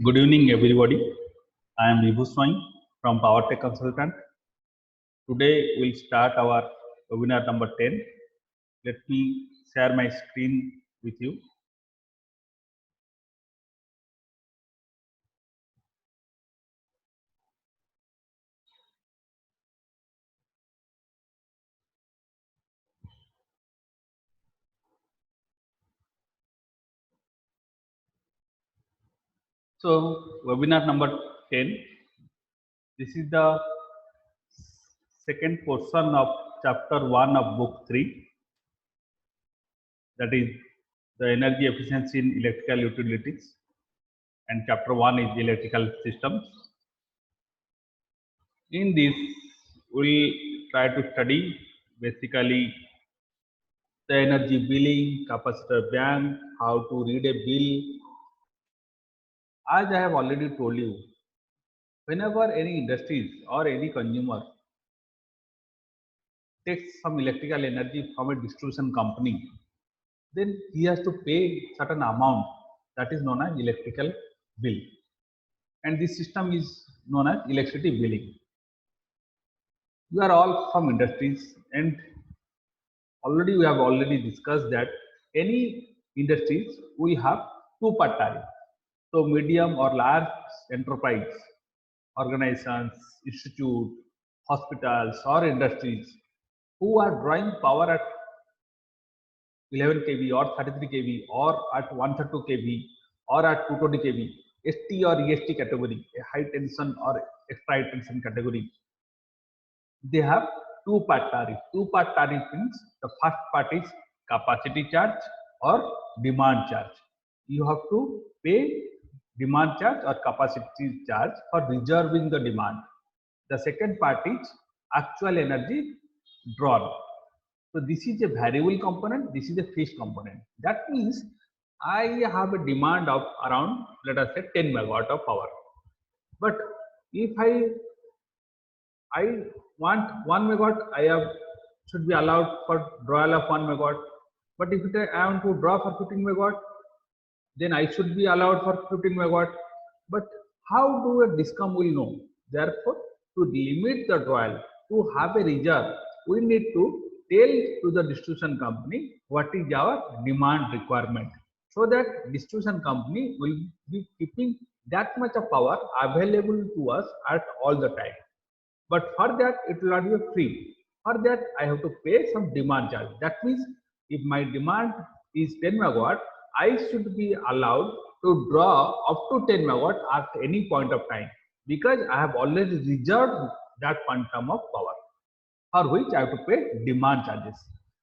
Good evening, everybody. I am Vibhu Swain from PowerTech Consultant. Today we'll start our webinar number 10. Let me share my screen with you. So, webinar number 10. This is the second portion of chapter 1 of book 3. That is the energy efficiency in electrical utilities. And chapter 1 is electrical systems. In this, we'll try to study basically the energy billing, capacitor bank, how to read a bill. As I have already told you, whenever any industries or any consumer takes some electrical energy from a distribution company, then he has to pay certain amount that is known as electrical bill. And this system is known as electricity billing. You are all from industries, and already we have already discussed that any industries will have two-part tariff. So medium or large enterprise organizations, institute, hospitals or industries who are drawing power at 11 kV or 33 kV or at 132 kV or at 220 kV, ST or EST category, a high tension or extra high tension category, they have two-part tariff. Two-part tariff means the first part is capacity charge or demand charge. You have to pay demand charge or capacity charge for reserving the demand. The second part is actual energy drawn. So this is a variable component, this is a fixed component. That means I have a demand of around, let us say, 10 megawatt of power. But if I want 1 megawatt, should be allowed for drawal of 1 megawatt. But if I want to draw for 15 megawatt, then I should be allowed for 15 megawatt. But how do a DISCOM will know? Therefore, to limit the drawal, to have a reserve, we need to tell to the distribution company what is our demand requirement, so that distribution company will be keeping that much of power available to us at all the time. But for that, it will not be free. For that, I have to pay some demand charge. That means if my demand is 10 megawatt, I should be allowed to draw up to 10 megawatt at any point of time, because I have already reserved that quantum of power, for which I have to pay demand charges.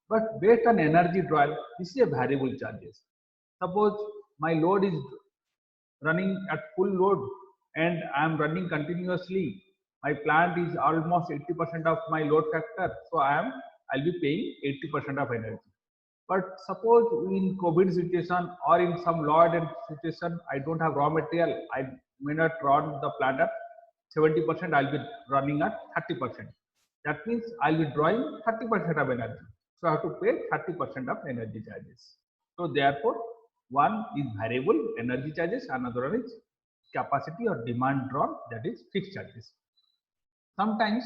But based on energy drawal, this is a variable charges. Suppose my load is running at full load and I am running continuously. My plant is almost 80% of my load factor, so I'll be paying 80% of energy. But suppose in COVID situation or in some load and situation, I don't have raw material, I may not run the plant at 70%, I'll be running at 30%. That means I'll be drawing 30% of energy. So I have to pay 30% of energy charges. So therefore, one is variable energy charges, another one is capacity or demand drawn, that is fixed charges. Sometimes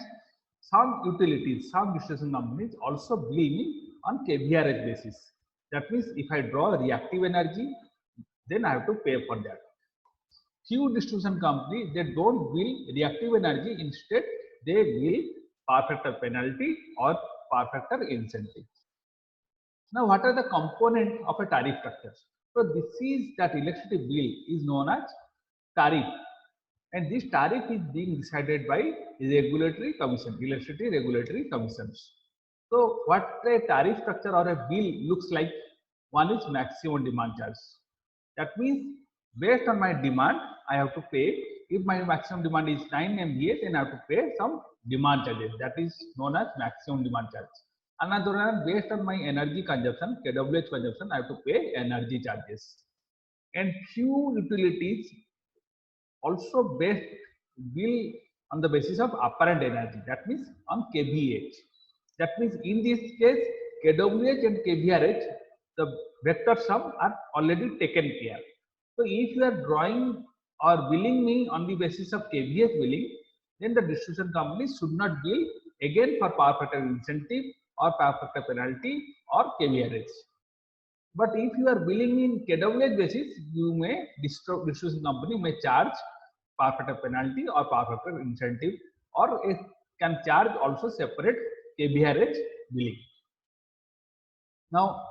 some utilities, some distribution companies also bill me on kVRH basis. That means if I draw reactive energy, then I have to pay for that. Few distribution companies, they don't bill reactive energy, instead they bill power factor penalty or power factor incentive. Now, what are the components of a tariff structure? So this is that electricity bill is known as tariff, and this tariff is being decided by regulatory commission, electricity regulatory commissions. So what a tariff structure or a bill looks like? One is maximum demand charge. That means based on my demand, I have to pay. If my maximum demand is 9 MVA, then I have to pay some demand charges. That is known as maximum demand charge. Another one, based on my energy consumption, kWh consumption, I have to pay energy charges. And few utilities also based bill on the basis of apparent energy, that means on kVH. That means in this case, kWh and kVRH, the vector sum are already taken care. So if you are drawing or billing me on the basis of KVA billing, then the distribution company should not bill again for power factor incentive or power factor penalty or KVA rates. But if you are billing in KWH basis, you may distribution company may charge power factor penalty or power factor incentive, or it can charge also separate KVRH billing. Now,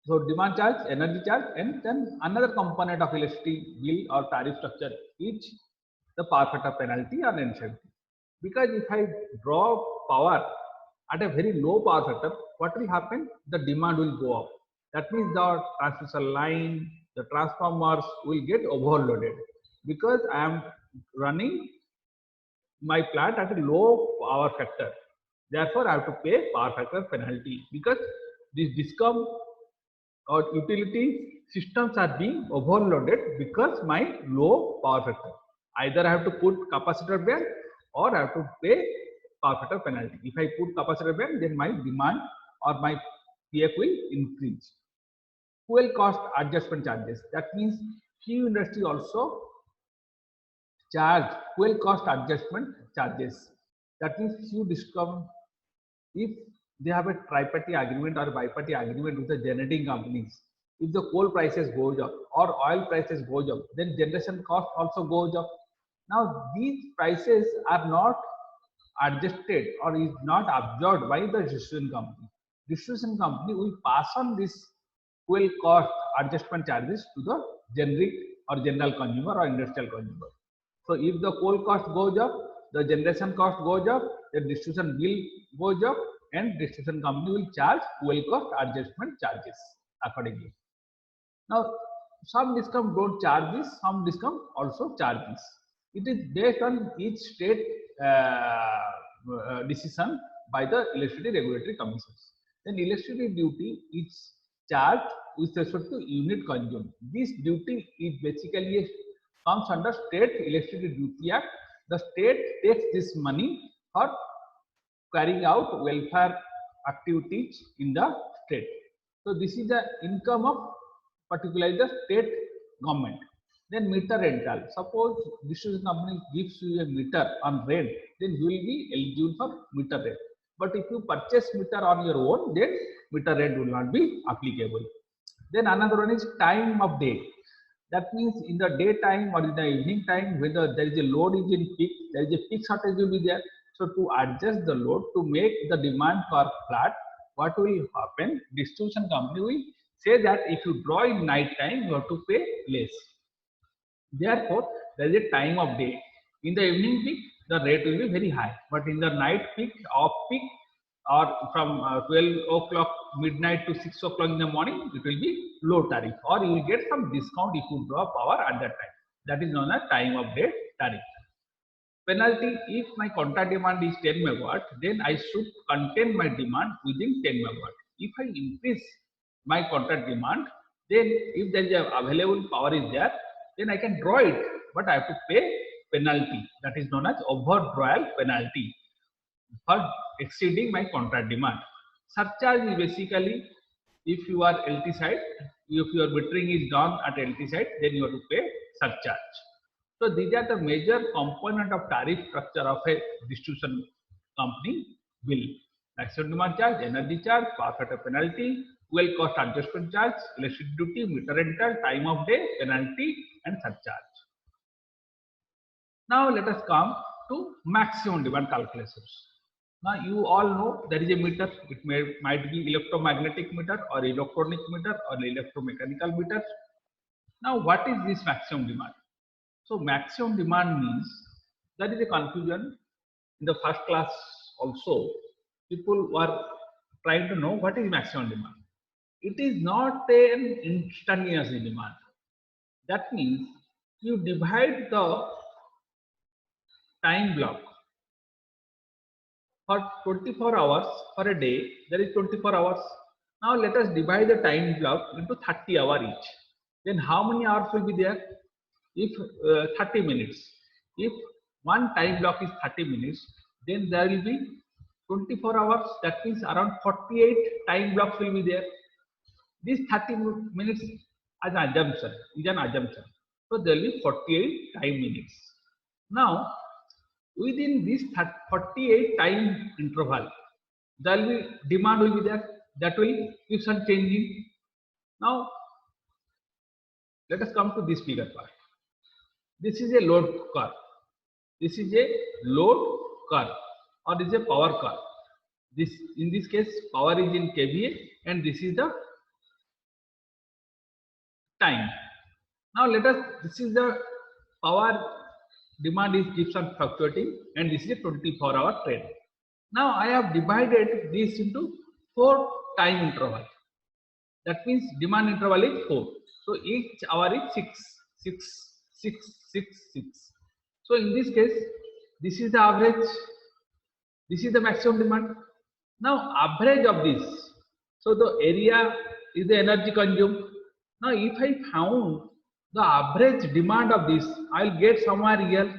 so demand charge, energy charge, and then another component of electricity bill or tariff structure is the power factor penalty or incentive. Because if I draw power at a very low power factor, what will happen? The demand will go up. That means the transmission line, the transformers will get overloaded because I am running my plant at a low power factor. Therefore, I have to pay power factor penalty because this DISCOM or utility systems are being overloaded because my low power factor. Either I have to put capacitor bank or I have to pay power factor penalty. If I put capacitor bank, then my demand or my PF will increase. Fuel cost adjustment charges. That means few industry also charge fuel cost adjustment charges. That means few DISCOM, if they have a triparty agreement or biparty agreement with the generating companies, if the coal prices goes up or oil prices goes up, then generation cost also goes up. Now these prices are not adjusted or is not absorbed by the distribution company. Distribution company will pass on this fuel cost adjustment charges to the generic or general consumer or industrial consumer. So if the coal cost goes up, the generation cost goes up, the distribution bill goes up, and distribution company will charge fuel cost adjustment charges accordingly. Now, some DISCOM don't charge this, some DISCOM also charge this. It is based on each state decision by the electricity regulatory commissions. Then electricity duty is charged with respect to unit consumed. This duty is basically comes under State Electricity Duty Act. The state takes this money for carrying out welfare activities in the state. So this is the income of particularly the state government. Then meter rental. Suppose distribution company gives you a meter on rent, then you will be eligible for meter rent. But if you purchase meter on your own, then meter rent will not be applicable. Then another one is time of day. That means in the daytime or in the evening time, whether there is a load is in peak, there is a peak shortage will be there. So to adjust the load to make the demand for flat, what will happen? Distribution company will say that if you draw in night time, you have to pay less. Therefore, there is a time of day. In the evening peak, the rate will be very high. But in the night peak, off peak, or from 12 o'clock midnight to 6 o'clock in the morning, it will be low tariff, or you will get some discount if you draw power at that time. That is known as time of day tariff. Penalty: if my contract demand is 10 megawatt, then I should contain my demand within 10 megawatt. If I increase my contract demand, then if there is a available power is there, then I can draw it, but I have to pay penalty. That is known as overdrawal penalty for exceeding my contract demand. Surcharge is basically if you are LT side, if your metering is done at LT side, then you have to pay surcharge. So these are the major component of tariff structure of a distribution company bill: maximum demand charge, energy charge, power factor penalty, fuel cost adjustment charge, electricity duty, meter rental, time of day, penalty, and surcharge. Now let us come to maximum demand calculations. Now you all know there is a meter. It might be electromagnetic meter or electronic meter or electromechanical meter. Now what is this maximum demand? So maximum demand means, that is a confusion in the first class also. People were trying to know what is maximum demand. It is not an instantaneous demand. That means you divide the time block. For 24 hours for a day, there is 24 hours. Now let us divide the time block into 30 hours each. Then how many hours will be there? If 30 minutes. If one time block is 30 minutes, then there will be 24 hours. That means around 48 time blocks will be there. This 30 minutes as an assumption is an assumption. So there will be 48 time minutes. Now, within this 48 time interval, there will be demand will be there, that will keep on changing. Now, let us come to this figure part. This is a load curve. This is a load curve, or this is a power curve. This, in this case, power is in kVA, and this is the time. Now let us, this is the power demand is keeps on fluctuating, and this is a 24-hour trend. Now I have divided this into 4 time interval. That means demand interval is 4. So each hour is 6, 6, 6, 6, 6. So in this case, this is the average, this is the maximum demand. Now average of this, so the area is the energy consumed. Now if I found the average demand of this, I will get somewhere here.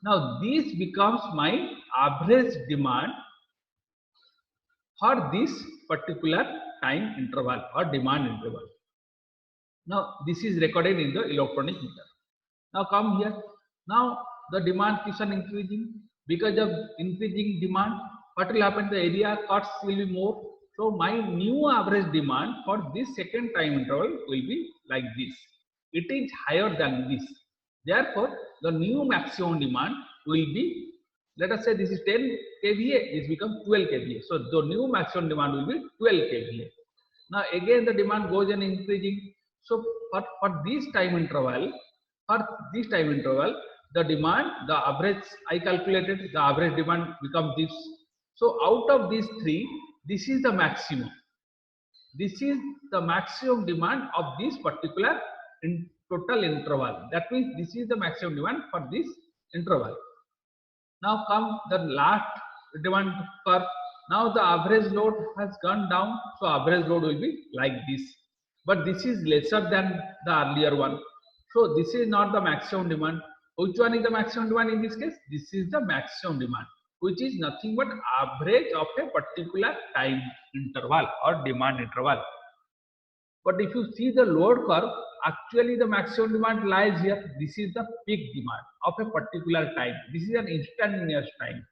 Now this becomes my average demand for this particular time interval or demand interval. Now this is recorded in the electronic meter. Now come here. Now the demand keeps on increasing. Because of increasing demand, what will happen? The area cuts will be more. So my new average demand for this second time interval will be like this. It is higher than this. Therefore, the new maximum demand will be, let us say this is 10 kVA, this becomes 12 kVA. So the new maximum demand will be 12 kVA. Now again the demand goes on increasing. So for this time interval, the demand, the average I calculated, the average demand becomes this. So out of these 3, this is the maximum. This is the maximum demand of this particular total interval. That means this is the maximum demand for this interval. Now come the last demand curve. Now the average load has gone down. So average load will be like this. But this is lesser than the earlier one. So this is not the maximum demand. Which one is the maximum demand in this case? This is the maximum demand, which is nothing but average of a particular time interval or demand interval. But if you see the load curve, actually the maximum demand lies here. This is the peak demand of a particular time. This is an instantaneous time.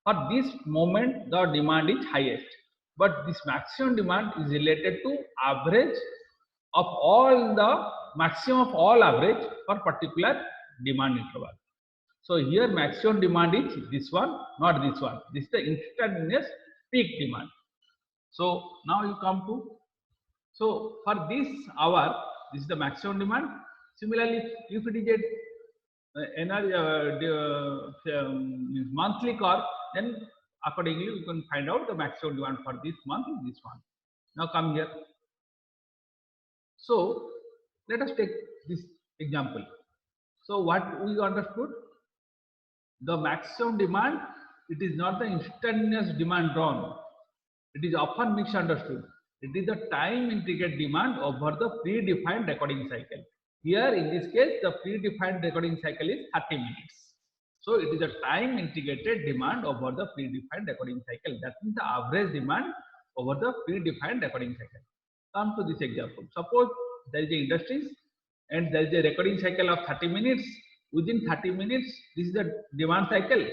For this moment, the demand is highest. But this maximum demand is related to average of all the maximum of all average for particular demand interval. So here maximum demand is this one, not this one. This is the instantaneous peak demand. So now you come to, so for this hour, this is the maximum demand. Similarly, if it is a monthly curve, then accordingly you can find out the maximum demand for this month is this one. Now come here. So let us take this example. So what we understood? The maximum demand, it is not the instantaneous demand drawn. It is often misunderstood. It is the time integrated demand over the predefined recording cycle. Here in this case, the predefined recording cycle is 30 minutes. So it is a time integrated demand over the predefined recording cycle. That means the average demand over the predefined recording cycle. Come to this example. Suppose there is a industries and there is a recording cycle of 30 minutes. Within 30 minutes, this is the demand cycle.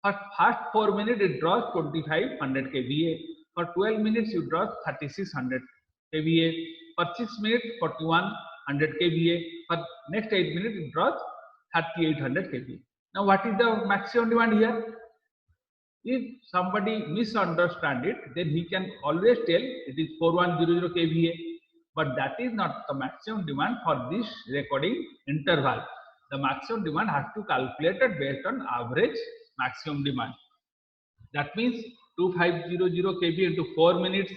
For first 4 minutes, it draws 2500 kVA. For 12 minutes, you draw 3600 kVA. For 6 minutes, 4100 kVA. For next 8 minutes, it draws 3800 kVA. Now, what is the maximum demand here? If somebody misunderstands it, then he can always tell it is 4100 kVA. But that is not the maximum demand for this recording interval. The maximum demand has to calculate it based on average maximum demand. That means 2500 kVA into 4 minutes.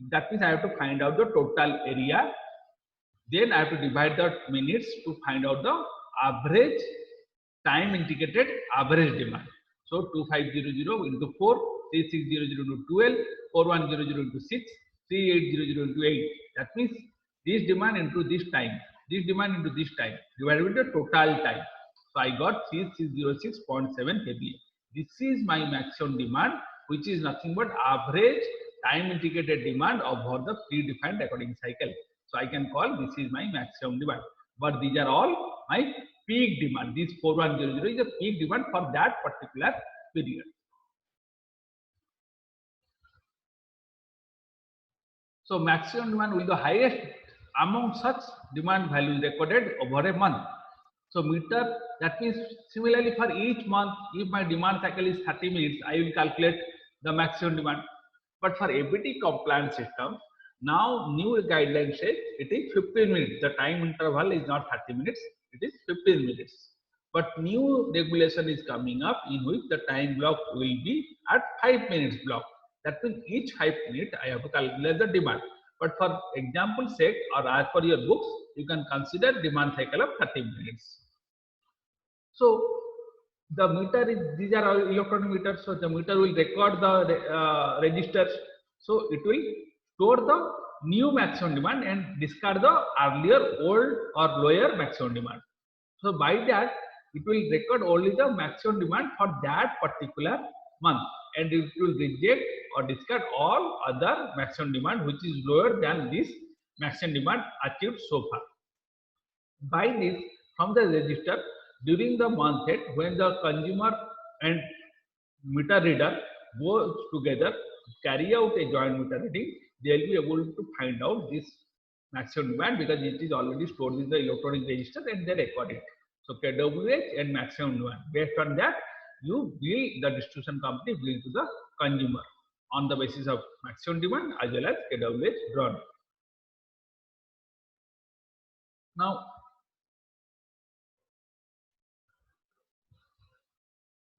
That means I have to find out the total area. Then I have to divide the minutes to find out the average time integrated average demand. So 2500 into 4, 3600 into 12, 4100 into 6, 3800 into 8. That means this demand into this time, this demand into this time, divided with the total time. So I got 3606.7 kVA. This is my maximum demand, which is nothing but average time integrated demand over the predefined recording cycle. So I can call this is my maximum demand. But these are all my peak demand. This 4100 is a peak demand for that particular period. So maximum demand will be the highest among such demand values recorded over a month. So meter, that means similarly for each month, if my demand cycle is 30 minutes, I will calculate the maximum demand. But for ABT compliance system, now new guideline says it is 15 minutes. The time interval is not 30 minutes, it is 15 minutes. But new regulation is coming up in which the time block will be at 5 minutes block. That means each 5 minutes I have to calculate the demand. But for example sake or as per your books, you can consider demand cycle of 30 minutes. So the meter is, these are all electronic meters. So the meter will record the registers. So it will store the new maximum demand and discard the earlier old or lower maximum demand. So by that, it will record only the maximum demand for that particular month, and it will reject or discard all other maximum demand which is lower than this maximum demand achieved so far. By this, from the register during the month end, when the consumer and meter reader both together carry out a joint meter reading, they will be able to find out this maximum demand because it is already stored in the electronic register and they record it. So KWH and maximum demand. Based on that, you bill, the distribution company bill to the consumer on the basis of maximum demand as well as KWH drawn.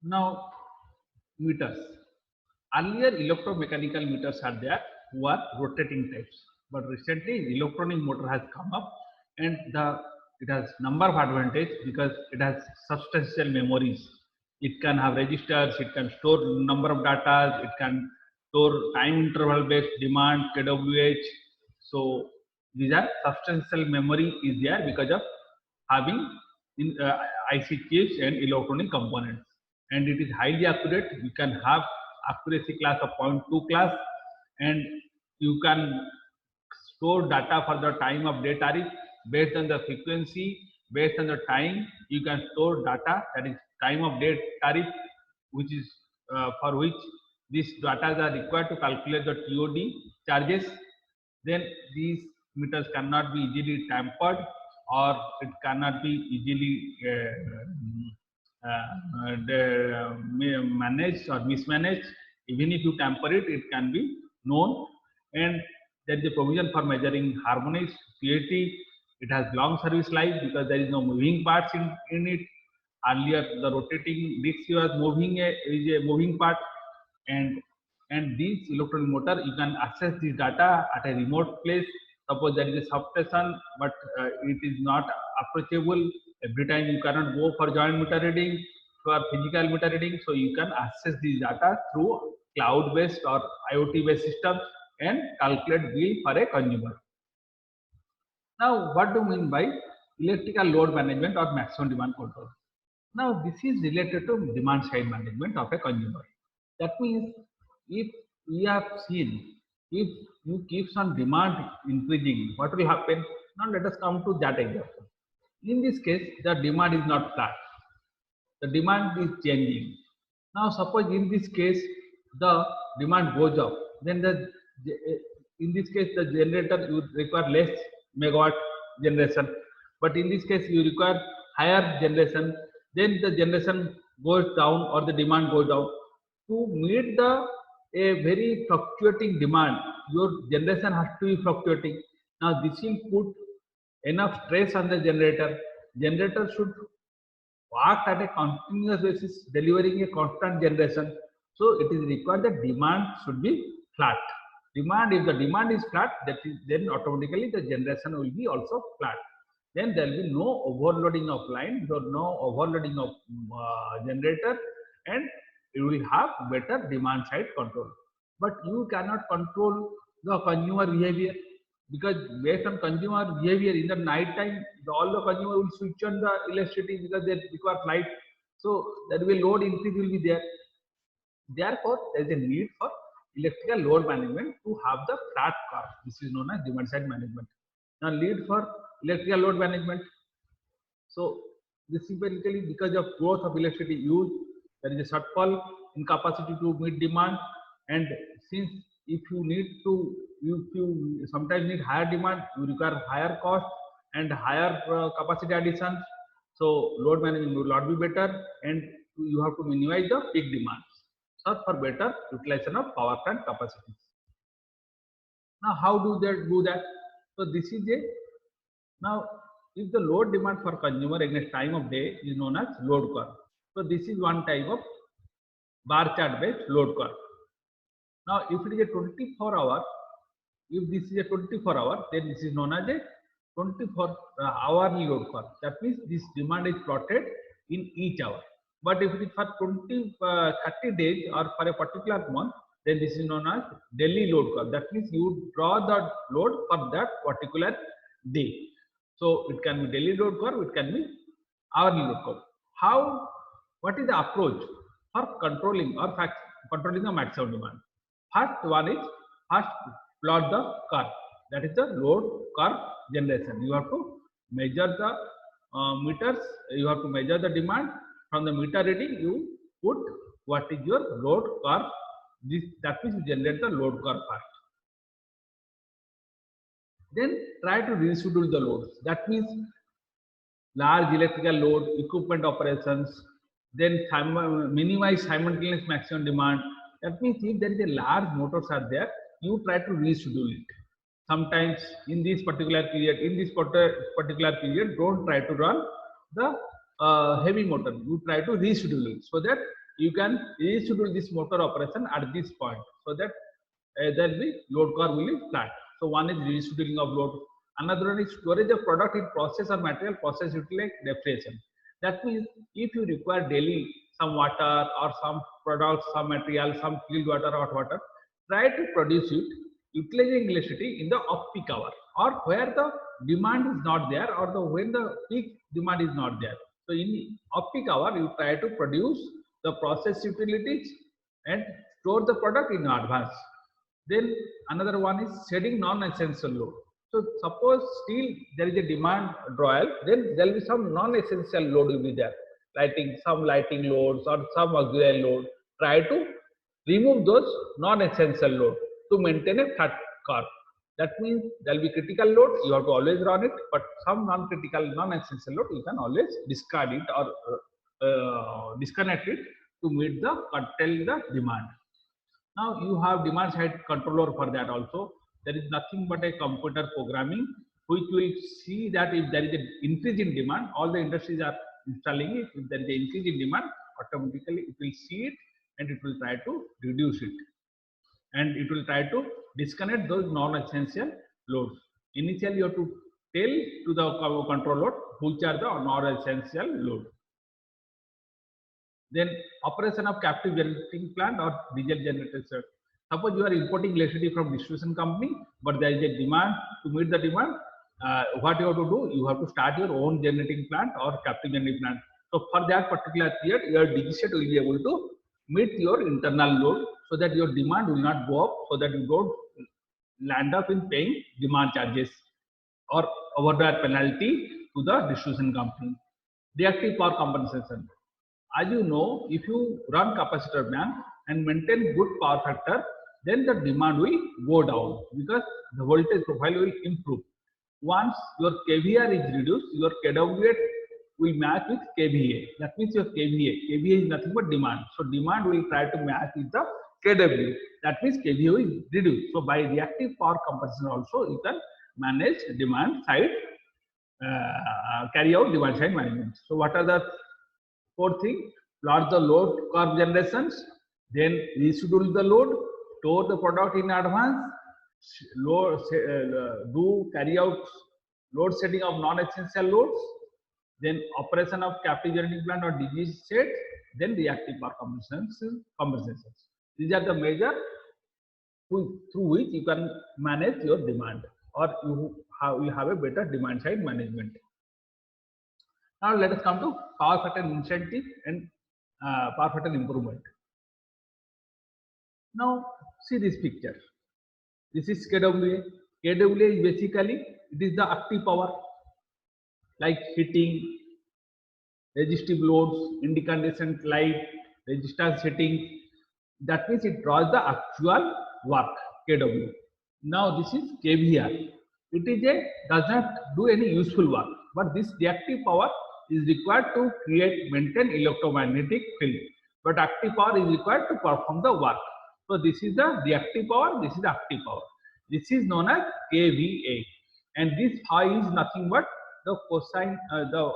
Now meters. Earlier electromechanical meters are there who are rotating types, but recently electronic motor has come up and it has number of advantage because it has substantial memories. It can have registers, it can store number of data, it can store time interval based demand, KWH. So these are substantial memory is there because of having in IC chips and electronic components, and it is highly accurate. You can have accuracy class of 0.2 class, and you can store data for the time of day tariff based on the frequency, based on the time. You can store data, that is time of day tariff, which is for which these data are required to calculate the TOD charges. Then these meters cannot be easily tampered or it cannot be easily managed or mismanaged. Even if you tamper it, it can be known. And there is a provision for measuring harmonics, PAT. It has long service life because there is no moving parts in it. Earlier, the rotating disc was moving is a moving part, and this electronic motor, you can access this data at a remote place. Suppose there is a substation, but it is not approachable. Every time you cannot go for joint meter reading, for physical meter reading. So you can access this data through cloud-based or IoT-based system and calculate bill for a consumer. Now, what do you mean by electrical load management or maximum demand control? Now, this is related to demand side management of a consumer. That means if we have seen, if you keeps on demand increasing, what will happen? Now let us come to that example. In this case, the demand is not flat. The demand is changing. Now suppose in this case, the demand goes up. Then in this case, the generator would require less megawatt generation. But in this case, you require higher generation. Then the generation goes down or the demand goes down. To meet a very fluctuating demand, your generation has to be fluctuating. Now this will put enough stress on the generator. Generator should work at a continuous basis, delivering a constant generation. So it is required that demand should be flat. Demand, if the demand is flat, then automatically the generation will be also flat. Then there will be no overloading of line, no overloading of generator, and you will have better demand side control. But you cannot control the consumer behavior because based on consumer behavior in the night time, all the consumer will switch on the electricity because they require light. So there will be load increase will be there. Therefore, there is a need for electrical load management to have the flat curve. This is known as demand side management. Now, lead for electrical load management. So this is basically because of growth of electricity use, there is a shortfall in capacity to meet demand, and since if you sometimes need higher demand, you require higher cost and higher capacity additions. So load management will not be better, and you have to minimize the peak demands. So for better utilization of power plant capacities. Now, how do they do that? So this is a now if the load demand for consumer against time of day is known as load curve. So this is one type of bar chart based load curve. Now, if it is a 24 hour, if this is a 24 hour, then this is known as a 24 hourly load curve. That means this demand is plotted in each hour. But if it is for 30 days or for a particular month, then this is known as daily load curve. That means you draw the load for that particular day. So it can be daily load curve, it can be hourly load curve. How? What is the approach for controlling or controlling the maximum demand? First one is first plot the curve. That is the load curve generation. You have to measure the meters. You have to measure the demand from the meter reading. You put what is your load curve. That means you generate the load curve first. Then try to reschedule the loads. That means large electrical load, equipment operations, then minimize simultaneous maximum demand. That means if there is a large motors are there, you try to reschedule it. Sometimes in this particular period, don't try to run the heavy motor. You try to reschedule it so that you can reschedule this motor operation at this point, so that there will be load curve will be flat. So one is rescheduling of load. Another one is storage of product in process or material process utilized refrigeration. That means if you require daily some water or some products, some material, some chilled water, hot water, try to produce it utilizing electricity in the off-peak hour or where the demand is not there or when the peak demand is not there. So in off-peak hour, you try to produce the process utilities and store the product in advance. Then another one is shedding non-essential load. So suppose still there is a demand drawal, then there will be some non-essential load will be there, some lighting loads or some auxiliary load. Try to remove those non-essential load to maintain a flat curve. That means there will be critical load, you have to always run it, but some non-critical, non-essential load, you can always discard it or disconnect it to meet the curtail the demand. Now you have demand side controller for that also. There is nothing but a computer programming which will see that if there is an increase in demand, all the industries are installing it. If there is an increase in demand, automatically it will see it and it will try to reduce it. And it will try to disconnect those non-essential loads. Initially, you have to tell to the control load which are the non-essential load. Then operation of captive generating plant or diesel generators. Suppose you are importing electricity from distribution company, but there is a demand. To meet the demand, what you have to do? You have to start your own generating plant or captive generating plant. So for that particular period, your DG set will be able to meet your internal load so that your demand will not go up, so that you don't land up in paying demand charges or overdraft penalty to the distribution company. Reactive power compensation. As you know, if you run capacitor bank and maintain good power factor, then the demand will go down because the voltage profile will improve. Once your kVAR is reduced, your kWA will match with kVA. That means your kVA is nothing but demand. So demand will try to match with the kWA. That means kVA is reduced. So by reactive power compensation also, you can manage demand side, carry out demand side management. So what are the four things? Plot the load curve generations, then reschedule the load, store the product in advance, carry out load setting of non-essential loads, then operation of captive generating plant or DG set, then reactive power compensations. These are the measure through which you can manage your demand, or you have a better demand side management. Now let us come to power factor incentive and power factor improvement. Now see this picture. This is kWA. kWA is basically it is the active power like heating, resistive loads, incandescent light, resistance settings. That means it draws the actual work kW. Now this is kVAr. It is a does not do any useful work, but this reactive power is required to maintain electromagnetic field. But active power is required to perform the work. So this is the reactive power. This is active power. This is known as kVA, and this phi is nothing but the cosine, the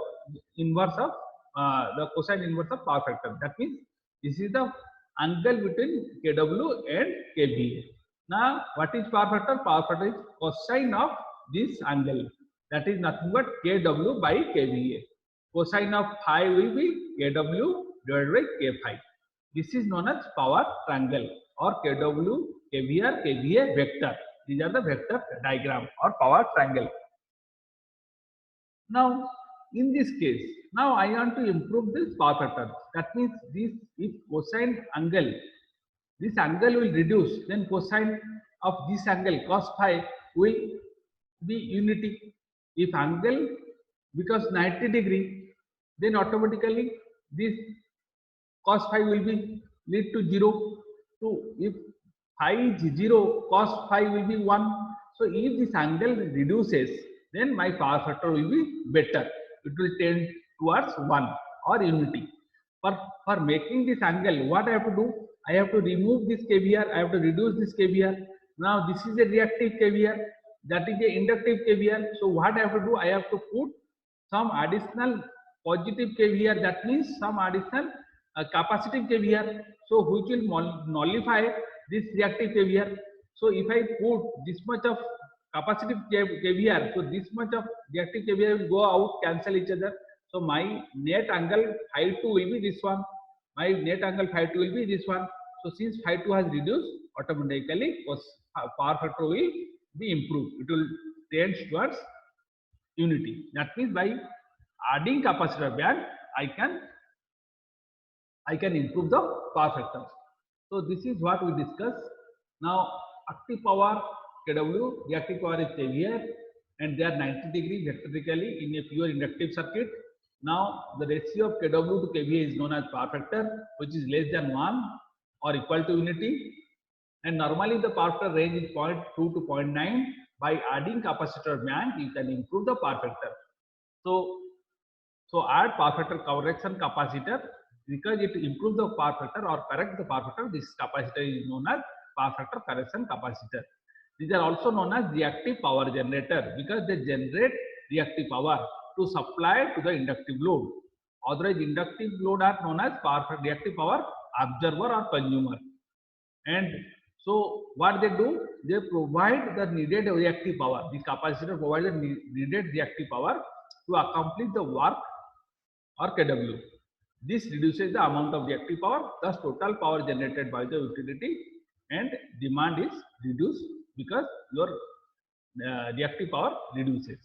inverse of power factor. That means this is the angle between kW and kVA. Now, what is power factor? Power factor is cosine of this angle. That is nothing but kW by kVA. Cosine of phi will be kW divided by k phi. This is known as power triangle or kW, kVAr, kVA vector. These are the vector diagram or power triangle. Now, in this case, now I want to improve this power factor. That means this, if cosine angle, this angle will reduce, then cosine of this angle cos phi will be unity. If angle becomes 90 degree, then automatically this cos phi will be lead to 0. So if phi is 0, cos phi will be 1. So if this angle reduces, then my power factor will be better. It will tend towards 1 or unity. For making this angle, what I have to do? I have to remove this kVAr, I have to reduce this kVAr. Now this is a reactive kVAr, that is a inductive kVAr. So what I have to do? I have to put some additional positive kVAr, that means some additional capacitive kVAr, so which will nullify this reactive kVAr. So if I put this much of capacitive kVAr, so this much of reactive kVAr will go out, cancel each other. So my net angle phi 2 will be this one. My net angle phi 2 will be this one. So since phi 2 has reduced, automatically power factor will be improved. It will tend towards unity. That means by adding capacitor band, I can improve the power factor. So this is what we discussed. Now active power kW, reactive power is kVAr, and they are 90 degree vectorically in a pure inductive circuit. Now the ratio of kW to kVA is known as power factor, which is less than 1 or equal to unity. And normally the power factor range is 0.2 to 0.9. By adding capacitor band, you can improve the power factor. So add power factor correction capacitor, because it improves the power factor or correct the power factor. This capacitor is known as power factor correction capacitor. These are also known as reactive power generator, because they generate reactive power to supply to the inductive load. Otherwise, inductive load are known as reactive power absorber or consumer. And so what they do, they provide the needed reactive power. The capacitor provides the needed reactive power to accomplish the work or kW. This reduces the amount of reactive power, thus total power generated by the utility and demand is reduced because your reactive power reduces.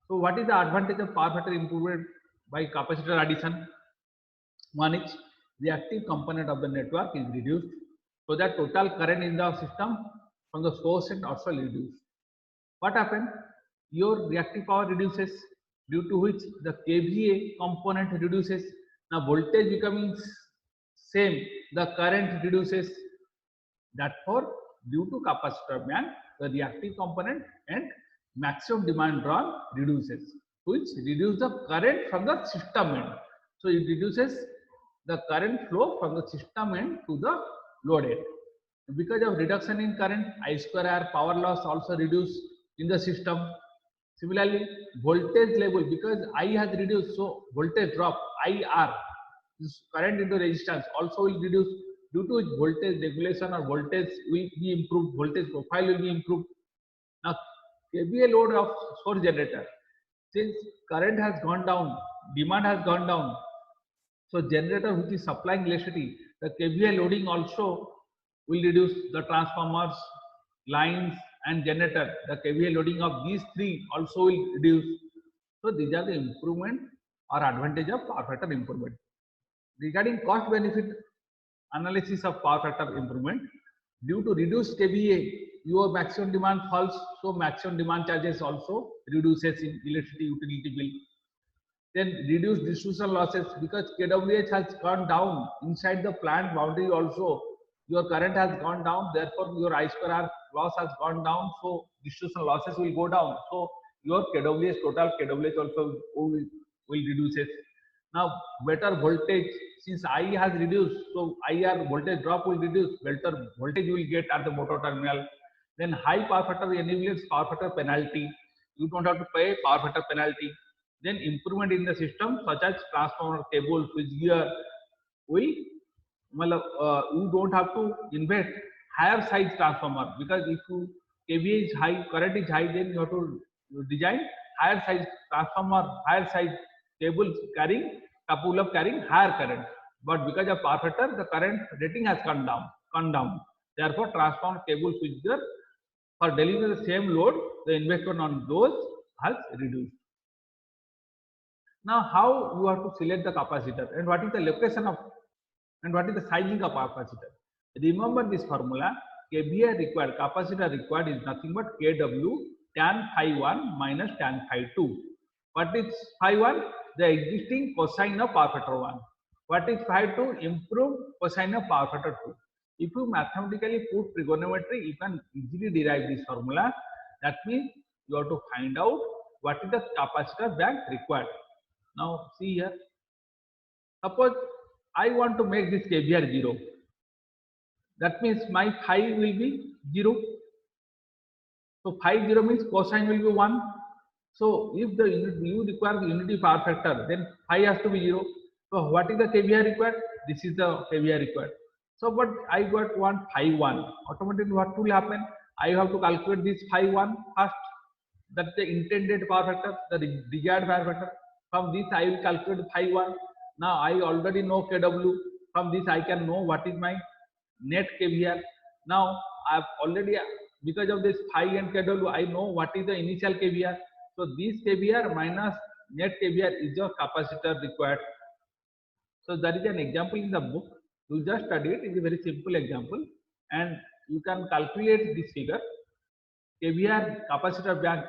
So what is the advantage of power factor improvement by capacitor addition? One is the active component of the network is reduced, so that total current in the system from the source is also reduced. What happened? Your reactive power reduces, due to which the kVA component reduces. Now voltage becoming same, the current reduces. Therefore, due to capacitor band, the reactive component and maximum demand drawn reduces, which reduces the current from the system end. So it reduces the current flow from the system end to the load end. Because of reduction in current, I2R power loss also reduced in the system. Similarly, voltage level, because I has reduced, so voltage drop, IR, this current into resistance also will reduce, due to which voltage regulation or voltage will be improved, voltage profile will be improved. Now, KVA load of source generator, since current has gone down, demand has gone down, so generator which is supplying electricity, the KVA loading also will reduce. The transformers, lines and generator, the KVA loading of these three also will reduce. So these are the improvement or advantage of power factor improvement. Regarding cost benefit analysis of power factor improvement, due to reduced KVA, your maximum demand falls, so maximum demand charges also reduces in electricity utility bill. Then reduce distribution losses because kWh has gone down inside the plant boundary also. Your current has gone down, therefore your I square R loss has gone down, so distribution losses will go down. So your kWh, total kWh also will reduces. Now better voltage, since I has reduced, so IR voltage drop will reduce, better voltage you will get at the motor terminal. Then high power factor enables power factor penalty. You don't have to pay power factor penalty. Then improvement in the system such as transformer, cable, switch gear will, you don't have to invest higher size transformer because if you KVA is high, current is high, then you have to design higher size transformer, higher size cables carrying, capable of carrying higher current. But because of power factor, the current rating has come down. Therefore, transformer, cable, switch gear for delivering the same load, the investment on those has reduced. Now, how you have to select the capacitor and what is the location of and what is the sizing of capacitor? Remember this formula: kVA required, capacitor required is nothing but kW tan phi 1 minus tan phi 2. What is phi 1? The existing cosine of power factor 1. What is phi 2? Improved cosine of power factor 2. If you mathematically put trigonometry, you can easily derive this formula. That means you have to find out what is the capacitor bank required. Now see here. Suppose I want to make this KVR 0. That means my phi will be 0. So phi 0 means cosine will be 1. So if the you require the unity power factor, then phi has to be 0. So what is the KVR required? This is the KVR required. So but I got one phi 1. Automatically what will happen? I have to calculate this phi 1 first. That's the intended power factor, the desired power factor. From this I will calculate phi 1. Now I already know kW. From this I can know what is my net KVR. Now I have already, because of this phi and kW, I know what is the initial KVR. So this KVR minus net KVR is your capacitor required. So there is an example in the book. You just study it. It's a very simple example, and you can calculate this figure. KVR capacitor bank,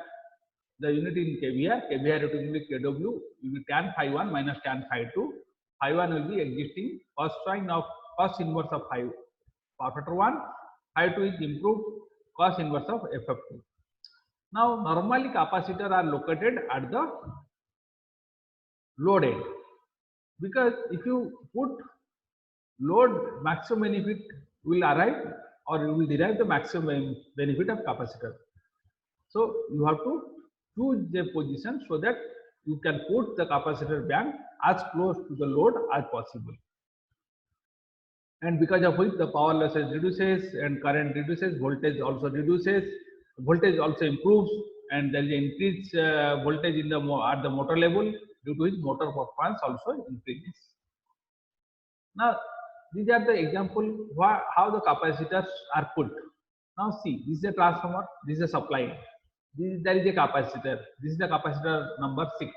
the unit in KVR will be kW, will be tan phi 1 minus tan phi 2. Phi 1 will be existing cos inverse of phi power factor 1. Phi 2 is improved cos inverse of FF2. Now normally capacitors are located at the load end, because if you put load, maximum benefit will arrive, or you will derive the maximum benefit of capacitor. So you have to choose the position so that you can put the capacitor bank as close to the load as possible. And because of which the power losses reduces and current reduces, voltage also reduces, voltage also improves, and there is increased voltage in the at the motor level, due to which motor performance also increases. Now these are the example how the capacitors are put. Now see, this is a transformer, this is a supply. There is a capacitor. This is the capacitor number 6,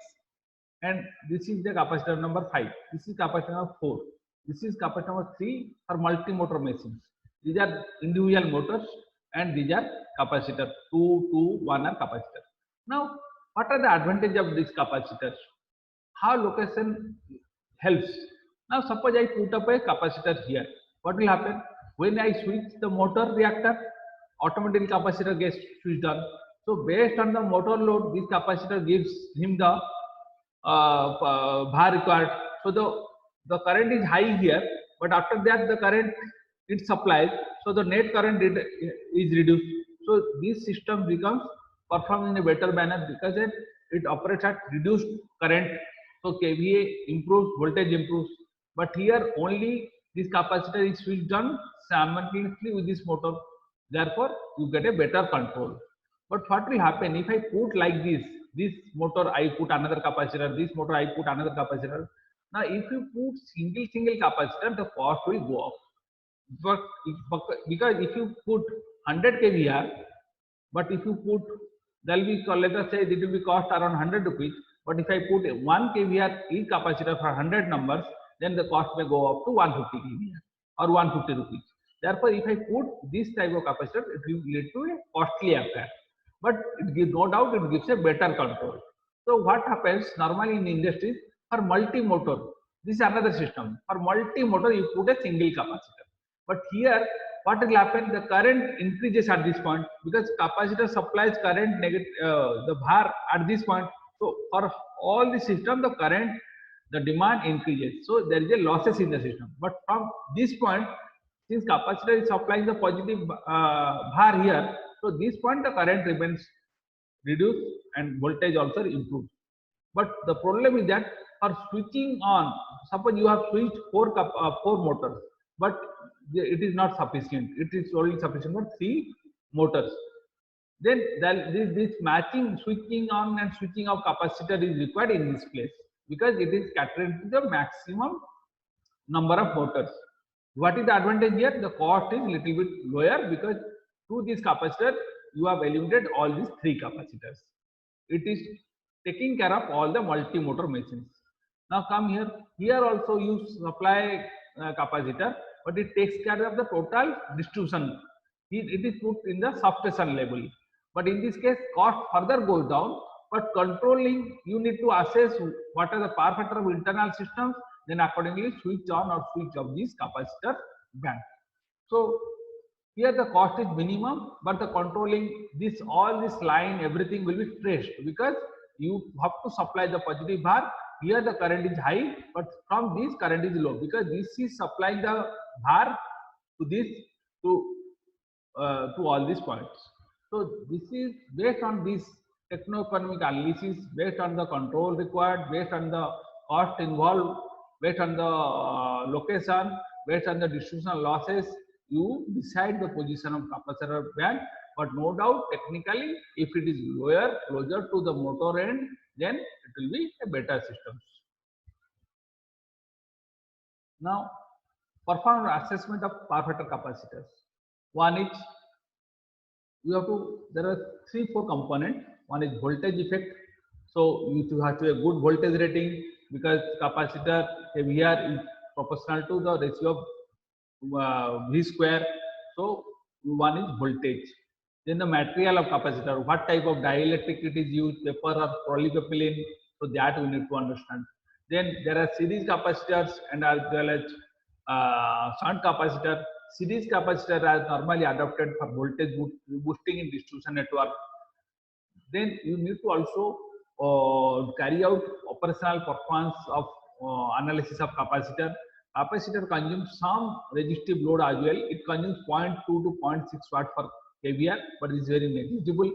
and this is the capacitor number 5. This is capacitor number 4. This is capacitor number 3 for multi-motor machines. These are individual motors, and these are capacitor 2, 2, 1 are capacitor. Now, what are the advantage of these capacitors? How location helps? Now, suppose I put up a capacitor here. What will happen? When I switch the motor reactor, automatically capacitor gets switched on. So based on the motor load, this capacitor gives him the VAR required. So the current is high here, but after that the current it supplies, so the net current is reduced. So this system becomes performed in a better manner because it operates at reduced current. So KVA improves, voltage improves. But here only this capacitor is switched on simultaneously with this motor. Therefore, you get a better control. But what will happen if I put like this motor I put another capacitor, this motor I put another capacitor. Now if you put single capacitor, the cost will go up. But because if you put 100 kVR, but if you put, there will be, let us say it will be cost around 100 rupees. But if I put 1 kVR each capacitor for 100 numbers, then the cost may go up to 150 kVR or 150 rupees. Therefore, if I put this type of capacitor, it will lead to a costly affair. But it gives, no doubt, it gives a better control. So what happens normally in industries for multi-motor, this is another system. For multi-motor, you put a single capacitor. But here, what will happen? The current increases at this point because capacitor supplies current the VAR at this point. So for all the system, the current, the demand increases. So there is a losses in the system. But from this point, since capacitor is supplying the positive VAR here, so this point the current remains reduced and voltage also improved. But the problem is that for switching on, suppose you have switched four motors, but it is not sufficient. It is only sufficient for 3 motors. Then this matching, switching on and switching off capacitor is required in this place because it is catering to the maximum number of motors. What is the advantage here? The cost is little bit lower because through this capacitor you have eliminated all these 3 capacitors. It is taking care of all the multi-motor machines. Now come here. Here also you supply capacitor, but it takes care of the total distribution. It is put in the substation level. But in this case, cost further goes down. But controlling, you need to assess what are the power factor of internal systems. Then accordingly switch on or switch off this capacitor bank. So here the cost is minimum, but the controlling this all this line everything will be traced because you have to supply the positive VAR. Here the current is high, but from this current is low because this is supplying the VAR to this to all these points. So this is based on this techno-economic analysis, based on the control required, based on the cost involved, based on the location, based on the distribution losses, you decide the position of capacitor band. But no doubt technically if it is lower, closer to the motor end, then it will be a better system. Now perform assessment of power factor capacitors. One is you have to, there are 3-4 components. One is voltage effect. So you have to have a good voltage rating because capacitor here is proportional to the ratio of V square. So one is voltage. Then the material of capacitor, what type of dielectric it is used, paper or polypropylene. So that we need to understand. Then there are series capacitors and as well as shunt capacitor. Series capacitor are normally adopted for voltage boosting in distribution network. Then you need to also carry out operational performance of analysis of capacitor. Capacitor consumes some resistive load as well. It consumes 0.2 to 0.6 watt per kVAr, but it is very negligible.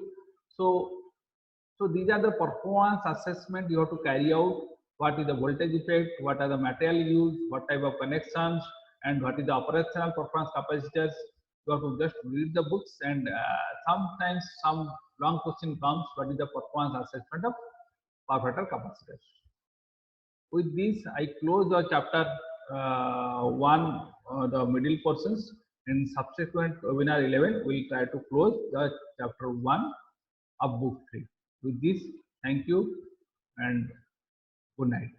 So these are the performance assessment you have to carry out. What is the voltage effect? What are the material used? What type of connections? And what is the operational performance capacitors? You have to just read the books and sometimes some long question comes. What is the performance assessment of power factor capacitors? With this, I close the chapter 1, the middle portions. In subsequent webinar 11, we will try to close the chapter 1 of book 3. With this, thank you and good night.